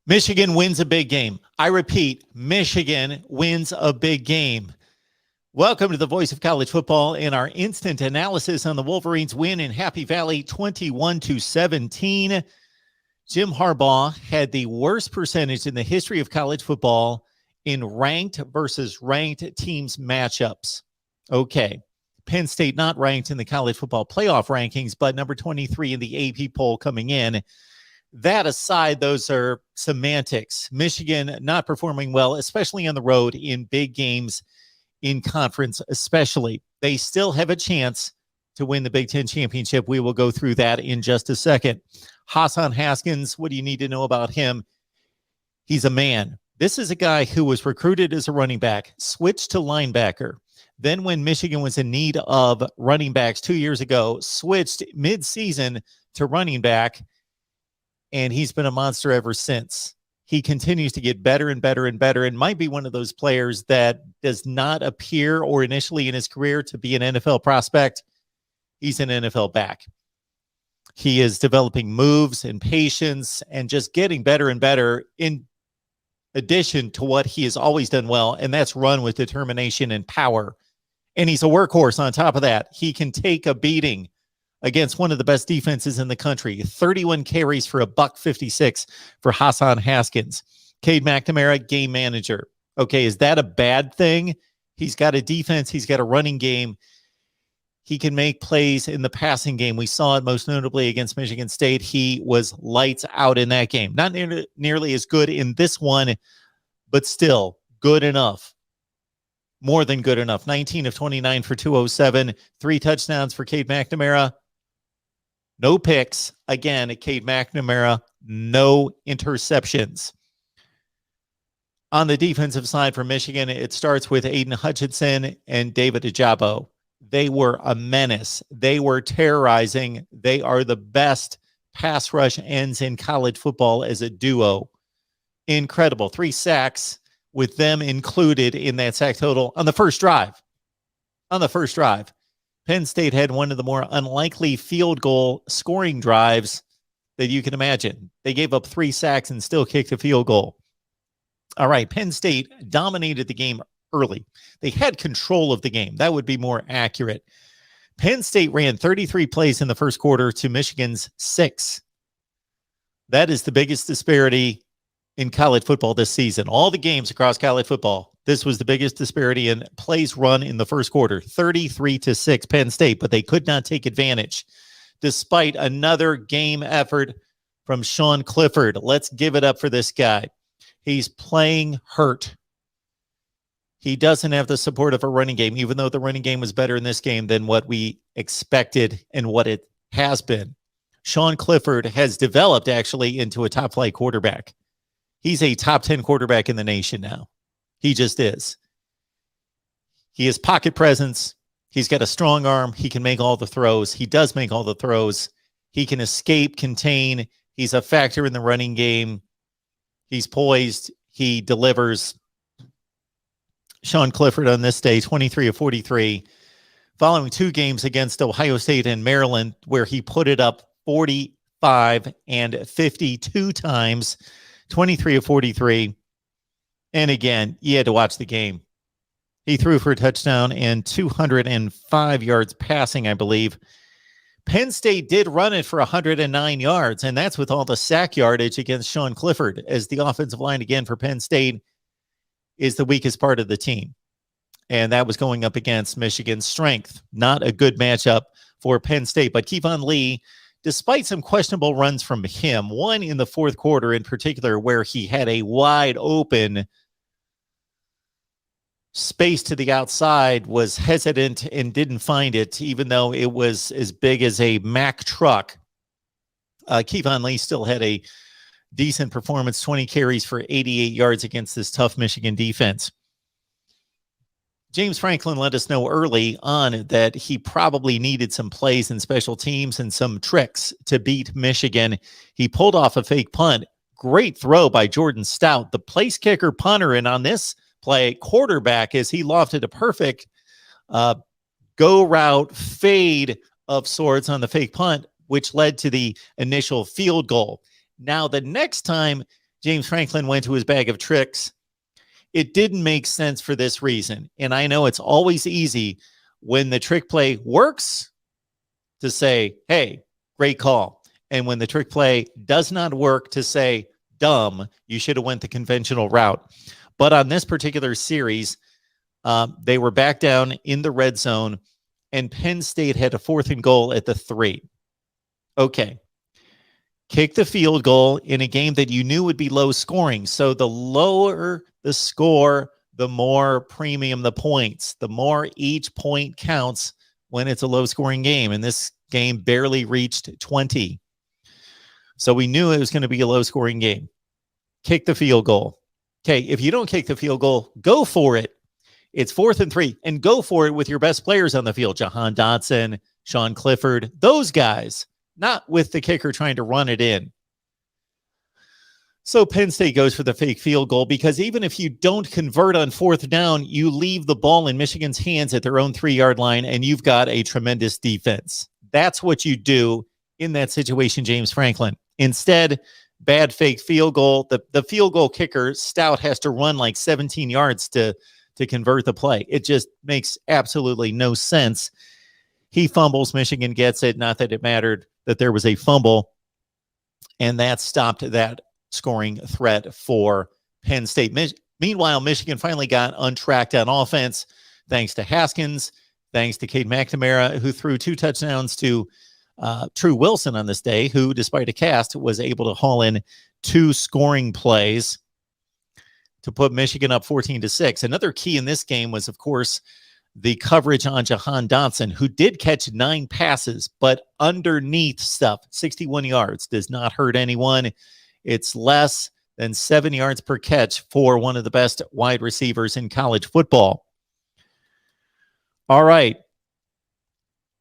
Michigan wins a big game. I repeat, Michigan wins a big game. Welcome to the Voice of College Football and our instant analysis on the Wolverines win in Happy Valley 21-17. Jim Harbaugh had the worst percentage in the history of college football in ranked versus ranked teams matchups. Okay, Penn State not ranked in the college football playoff rankings, but number 23 in the AP poll coming in. That aside, those are semantics. Michigan not performing well, especially on the road in big games in conference, especially. They still have a chance to win the Big Ten championship. We will go through that in just a second. Hassan Haskins, what do you need to know about him? He's a man. This is a guy who was recruited as a running back, switched to linebacker. Then when Michigan was in need of running backs 2 years ago, switched mid-season to running back, and he's been a monster ever since. He continues to get better and better and better, and might be one of those players that does not appear or initially in his career to be an NFL prospect. He's an NFL back. He is developing moves and patience and just getting better and better in addition to what he has always done well, and that's run with determination and power. And he's a workhorse on top of that. He can take a beating against one of the best defenses in the country. 31 carries for $156 for Hassan Haskins. Cade McNamara, game manager. Okay, is that a bad thing? He's got a defense. He's got a running game. He can make plays in the passing game. We saw it most notably against Michigan State. He was lights out in that game. Not nearly as good in this one, but still good enough. More than good enough. 19 of 29 for 207. 3 touchdowns for Cade McNamara. No picks. Again, Cade McNamara, no interceptions. On the defensive side for Michigan, it starts with Aiden Hutchinson and David Ajabo. They were a menace. They were terrorizing. They are the best pass rush ends in college football as a duo. Incredible. 3 sacks with them included in that sack total on the first drive. Penn State had one of the more unlikely field goal scoring drives that you can imagine. They gave up 3 sacks and still kicked a field goal. All right, Penn State dominated the game early. They had control of the game. That would be more accurate. Penn State ran 33 plays in the first quarter to Michigan's 6. That is the biggest disparity in college football this season. All the games across college football, this was the biggest disparity in plays run in the first quarter, 33-6 Penn State, but they could not take advantage despite another game effort from Sean Clifford. Let's give it up for this guy. He's playing hurt. He doesn't have the support of a running game, even though the running game was better in this game than what we expected and what it has been. Sean Clifford has developed actually into a top flight quarterback. He's a top 10 quarterback in the nation now. He just is. He has pocket presence. He's got a strong arm. He can make all the throws. He does make all the throws. He can escape, contain. He's a factor in the running game. He's poised. He delivers. Sean Clifford on this day, 23 of 43, following 2 games against Ohio State and Maryland, where he put it up 45 and 52 times, 23 of 43. And again, you had to watch the game. He threw for a touchdown and 205 yards passing, I believe. Penn State did run it for 109 yards, and that's with all the sack yardage against Sean Clifford, as the offensive line, again, for Penn State is the weakest part of the team. And that was going up against Michigan's strength. Not a good matchup for Penn State. But Kevon Lee, despite some questionable runs from him, one in the fourth quarter in particular, where he had a wide open space to the outside, was hesitant and didn't find it, even though it was as big as a Mack truck. Kevon Lee still had a decent performance, 20 carries for 88 yards against this tough Michigan defense. James Franklin let us know early on that he probably needed some plays in special teams and some tricks to beat Michigan. He pulled off a fake punt. Great throw by Jordan Stout, the place kicker punter, and on this play, quarterback, as he lofted a perfect go route fade of sorts on the fake punt, which led to the initial field goal. Now, the next time James Franklin went to his bag of tricks. It didn't make sense for this reason. And I know it's always easy when the trick play works to say, hey, great call. And when the trick play does not work to say, dumb, you should have went the conventional route. But on this particular series, they were back down in the red zone, and Penn State had a 4th and goal at the 3. Okay. Kick the field goal in a game that you knew would be low scoring. So the lower the score, the more premium the points, the more each point counts when it's a low scoring game. And this game barely reached 20. So we knew it was going to be a low scoring game. Kick the field goal. Okay, if you don't kick the field goal, go for it. It's 4th and 3, and go for it with your best players on the field. Jahan Dotson, Sean Clifford, those guys, not with the kicker trying to run it in. So Penn State goes for the fake field goal because even if you don't convert on 4th down, you leave the ball in Michigan's hands at their own 3-yard line, and you've got a tremendous defense. That's what you do in that situation, James Franklin. Instead, bad fake field goal. The field goal kicker, Stout, has to run like 17 yards to convert the play. It just makes absolutely no sense. He fumbles. Michigan gets it. Not that it mattered that there was a fumble. And that stopped that scoring threat for Penn State. Meanwhile, Michigan finally got untracked on offense thanks to Haskins, thanks to Cade McNamara, who threw 2 touchdowns to True Wilson on this day, who, despite a cast, was able to haul in 2 scoring plays to put Michigan up 14-6. Another key in this game was, of course, the coverage on Jahan Dotson, who did catch 9 passes, but underneath stuff, 61 yards, does not hurt anyone. It's less than 7 yards per catch for one of the best wide receivers in college football. All right.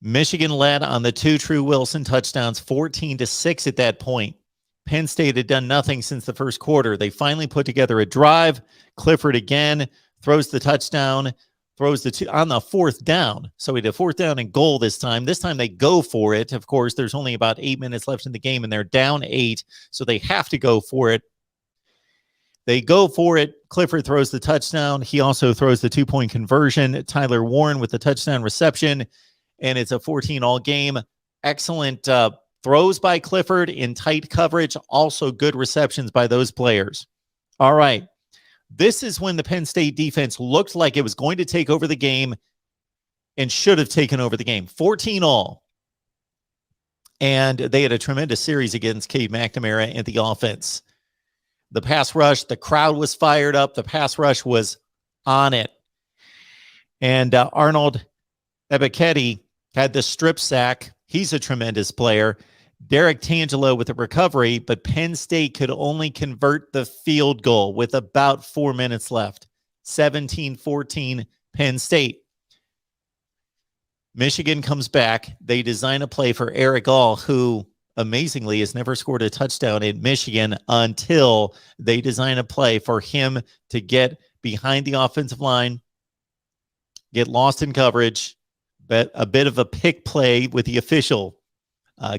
Michigan led on the 2 True Wilson touchdowns, 14-6 at that point. Penn State had done nothing since the first quarter. They finally put together a drive. Clifford again throws the touchdown, throws the 2 on the 4th down. So we had a 4th down and goal this time. This time they go for it. Of course, there's only about 8 minutes left in the game, and they're down 8, so they have to go for it. They go for it. Clifford throws the touchdown. He also throws the 2-point conversion. Tyler Warren with the touchdown reception, and it's a 14-all game. Excellent throws by Clifford in tight coverage. Also good receptions by those players. All right. This is when the Penn State defense looked like it was going to take over the game and should have taken over the game. 14-all. And they had a tremendous series against Cade McNamara and the offense. The pass rush, the crowd was fired up. The pass rush was on it. And Arnold Ebiketie had the strip sack. He's a tremendous player. Derek Tangelo with a recovery, but Penn State could only convert the field goal with about 4 minutes left. 17-14 Penn State. Michigan comes back. They design a play for Eric All, who amazingly has never scored a touchdown in Michigan until they design a play for him to get behind the offensive line, get lost in coverage, but a bit of a pick play with the official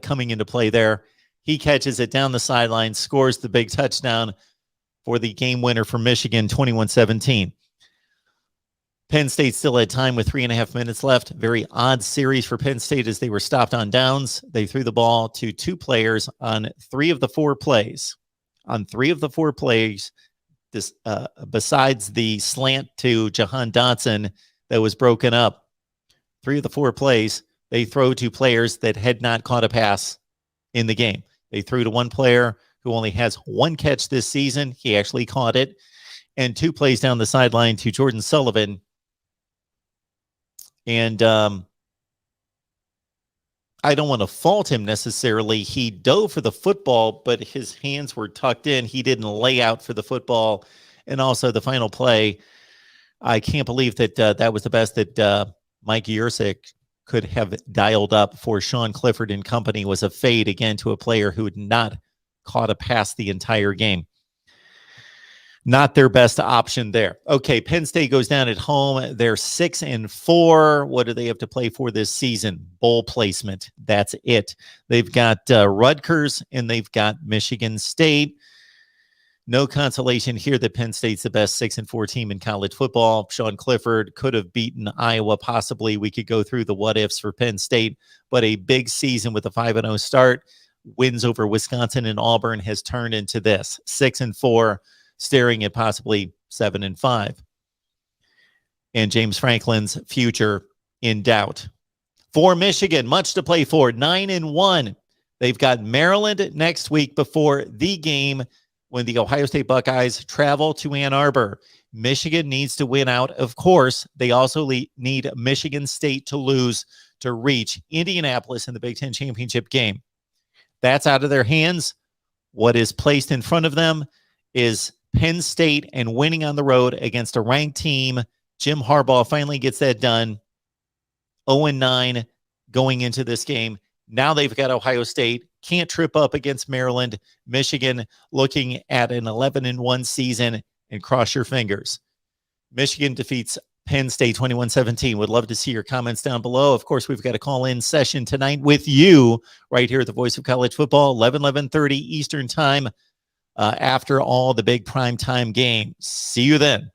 coming into play there. He catches it down the sideline, scores the big touchdown for the game winner for Michigan, 21-17. Penn State still had time with 3.5 minutes left. Very odd series for Penn State as they were stopped on downs. They threw the ball to 2 players on 3 of the 4 plays. On 3 of the 4 plays, this, besides the slant to Jahan Dotson that was broken up, 3 of the 4 plays, they throw to players that had not caught a pass in the game. They threw to 1 player who only has 1 catch this season. He actually caught it. And 2 plays down the sideline to Jordan Sullivan. And I don't want to fault him necessarily. He dove for the football, but his hands were tucked in. He didn't lay out for the football. And also the final play, I can't believe that that was the best that Mike Yurcik could have dialed up for Sean Clifford and company, was a fade again to a player who had not caught a pass the entire game. Not their best option there. Okay, Penn State goes down at home. They're 6-4. What do they have to play for this season? Bowl placement. That's it. They've got Rutgers and they've got Michigan State. No consolation here that Penn State's the best 6-4 team in college football. Sean Clifford could have beaten Iowa. Possibly we could go through the what ifs for Penn State, but a big season with a 5-0 start. Wins over Wisconsin and Auburn has turned into this 6-4, staring at possibly 7-5. And James Franklin's future in doubt. For Michigan, much to play for, 9-1. They've got Maryland next week before the game when the Ohio State Buckeyes travel to Ann Arbor. Michigan needs to win out, of course. They also need Michigan State to lose to reach Indianapolis in the Big Ten championship game. That's out of their hands. What is placed in front of them is Penn State and winning on the road against a ranked team. Jim Harbaugh finally gets that done. 0-9 going into this game. Now they've got Ohio State. Can't trip up against Maryland. Michigan looking at an 11-1 season, and cross your fingers. Michigan defeats Penn State 21-17. Would love to see your comments down below. Of course, we've got a call-in session tonight with you right here at the Voice of College Football, 11:30 Eastern Time, after all the big primetime games. See you then.